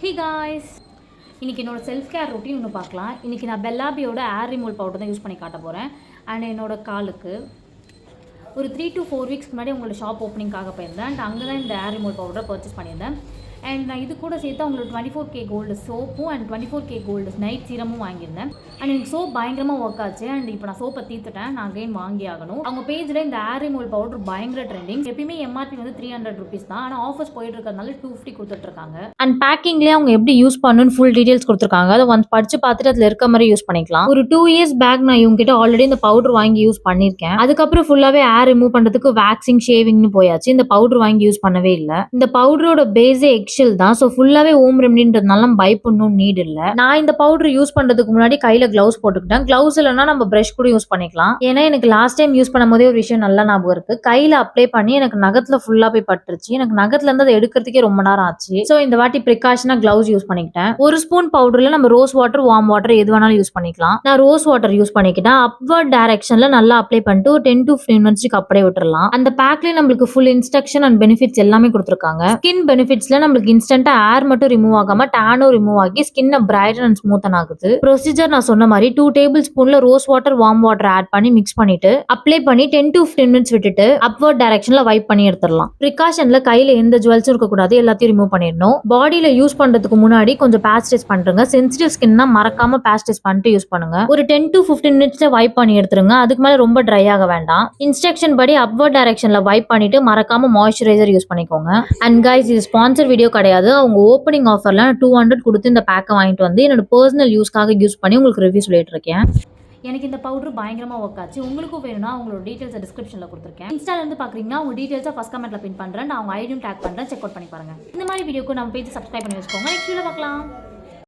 Hey guys, இன்றைக்கி என்னோடய self care routine ஒன்று பார்க்கலாம். இன்றைக்கி நான் பெல்லாபியோட ஏர் ரிமூவல் பவுடர் தான் யூஸ் பண்ணி காட்ட போகிறேன். அண்ட் என்னோடய காலுக்கு ஒரு 3 to 4 வீக்ஸ் முன்னாடி உங்களோட ஷாப் ஓப்பனிங்காக போயிருந்தேன். அண்ட் அங்கே தான் இந்த ஏர் ரிமூவல் பவுடரை பர்ச்சேஸ் பண்ணியிருந்தேன். அண்ட் நான் இது கூட சேர்த்து அவங்களோட 24K கோல்டு சோப்பும் அண்ட் 24K கோல்டு நைட் சீரமும் வாங்கியிருந்தேன். அண்ட் எனக்கு சோப் பயங்கரமாக ஒர்க் ஆச்சு. அண்ட் இப்போ நான் சோப்பை தீர்த்துட்டேன். நான் அகைன் வாங்கி ஆகணும். அவங்க பேஜில் இந்த ஏர் ரிமூவல் பவுடர் பயங்கர ட்ரெண்டிங். எப்பயுமே MRP வந்து 300 rupees தான். ஆனால் ஆஃபர்ஸ் போயிட்டு இருக்கிறதுனால 250 கொடுத்துட்ருக்காங்க. அண்ட் பேக்கிங்லேயே அவங்க எப்படி யூஸ் பண்ணணும்னு ஃபுல் டீட்டெயில்ஸ் கொடுத்துருக்காங்க. அதை ஒன்ஸ் படிச்சு பார்த்துட்டு அதில் இருக்க மாதிரி யூஸ் பண்ணிக்கலாம். ஒரு 2 years பேக் நான் இவங்க கிட்ட ஆல்ரெடி இந்த பவுடர் வாங்கி யூஸ் பண்ணியிருக்கேன். அதுக்கப்புறம் ஃபுல்லாகவே ஏர் ரிமூவ் பண்ணுறதுக்கு வேக்சிங் ஷேவிங்னு போயாச்சு. இந்த பவுடர் வாங்கி யூஸ் பண்ணவே இல்லை. இந்த பவுடரோட பேஸே எக்ஷெல் தான். ஸோ ஃபுல்லாகவே ஹோம் ரெமடின்றதுனால நம்ம பயப்படணும் நீட் இல்லை. நான் இந்த பவுடர் யூஸ் பண்ணுறதுக்கு முன்னாடி கையில் க்ளவுஸ் போட்டுக்கிட்டேன். க்ளவுஸ் இல்லைனா நம்ம ப்ரஷ் கூட யூஸ் பண்ணிக்கலாம். ஏன்னா எனக்கு லாஸ்ட் டைம் யூஸ் பண்ணும் போதே ஒரு விஷயம் நல்லா ஞாபகம் இருக்கு. கையில் அப்ளை பண்ணி எனக்கு நகத்தில் ஃபுல்லாக போய் பட்டுருச்சு. எனக்கு நகத்துல இருந்து அதை எடுக்கிறதுக்கே ரொம்ப நேரம் ஆச்சு. ஸோ இந்த வாட்டி ப்ரிகாஷனாக க்ளவுஸ் யூஸ் பண்ணிக்கிட்டேன். ஒரு ஸ்பூன் பவுடரில் நம்ம ரோஸ் வாட்டர், வார்ம் வாட்டர் எது வேணாலும் யூஸ் பண்ணிக்கலாம். நான் ரோஸ் வாட்டர் யூஸ் பண்ணிக்கிட்டேன். அப்வர்ட் டைரக்ஷனில் நல்லா அப்ளை பண்ணிட்டு 10 to 15 மினிட்ஸ்க்கு அப்படியே விட்டுறலாம். அந்த பேக்லேயே நம்மளுக்கு ஃபுல் இன்ஸ்ட்ரக்ஷன் அண்ட் பெனிஃபிட்ஸ் எல்லாமே கொடுத்துருக்காங்க. ஸ்கின் பெனிஃபிட்ஸ்ல நம்மளுக்கு இன்ஸ்டன்டா ஏர் மட்டும் ரிமூவ் ஆகாம டேனும் ரிமூவ் ஆகி ஸ்கின்னை பிரைட்டன் அண்ட் ஸ்மூத்தன் ஆகுது. ப்ரொசீஜர் நான் சொன்ன மாதிரி 2 டேபிள் ஸ்பூன்ல rose water, warm water add பண்ணி மிக்ஸ் பண்ணிட்டு அப்ளை பண்ணி 10 to 15 மினிட்ஸ் விட்டுட்டு அப்வர்ட் டைரக்ஷன்ல வைப் பண்ணி எடுத்துடலாம். ப்ரிகாஷன்ல கையில எந்த ஜுவல்ஸும் இருக்கக்கூடாது. எல்லாத்தையும் ரிமூவ் பண்ணிடணும். பாடியில யூஸ் பண்றதுக்கு முன்னாடி கொஞ்சம் பேட்ச் டெஸ்ட் பண்ணுங்க. சென்சிட்டிவ் ஸ்கின்னா மறக்காம பேட்ச் டெஸ்ட் பண்ணிட்டு யூஸ் பண்ணுங்க. ஒரு 10 to 15 மினிட்ஸ்ல வைப் பண்ணி எடுத்துருங்க. அதுக்கு மேல ரொம்ப ட்ரை ஆக வேண்டாம். இன்ஸ்ட்ரக்ஷன் படி அப்வர்ட் டைரக்ஷன்ல வைப் பண்ணிட்டு மறக்காம மாய்ஸ்சரைசர் யூஸ் பண்ணிக்கோங்க. அண்ட் கைஸ், இது ஸ்பான்சர் வீடியோ கிடையாது. அவங்க ஓப்பனிங் ஆஃபர்ல 200 கொடுத்து இந்த பேக்கை வாங்கிட்டு வந்து என்னோட பர்சனல் யூஸ்க்காக யூஸ் பண்ணி உங்களுக்கு ரிவ்யூ சொல்லிட்டு இருக்கேன். எனக்கு இந்த பவுடர் பயங்கரமாக ஒர்க் ஆச்சு. உங்களுக்கும் வேணும்னா அவங்களோட டீட்டெயில்ஸை டிஸ்கிரிப்ஷனில் கொடுத்துருக்கேன். இன்ஸ்டாலேருந்து பார்க்குறீங்கன்னா உங்கள் டீட்டெயில்ஸை ஃபஸ்ட் கமெண்ட்டில் பின் பண்ணுறேன். நான் அவங்க ஐடியும் டேக் பண்ணுறேன். செக் அவுட் பண்ணி பாருங்கள். இந்த மாதிரி வீடியோக்கு நம்ம பேஜ் சப்ஸ்கிரைப் பண்ணி வச்சுக்கோங்க. நெக்ஸ்ட் வீடியோ பார்க்கலாம்.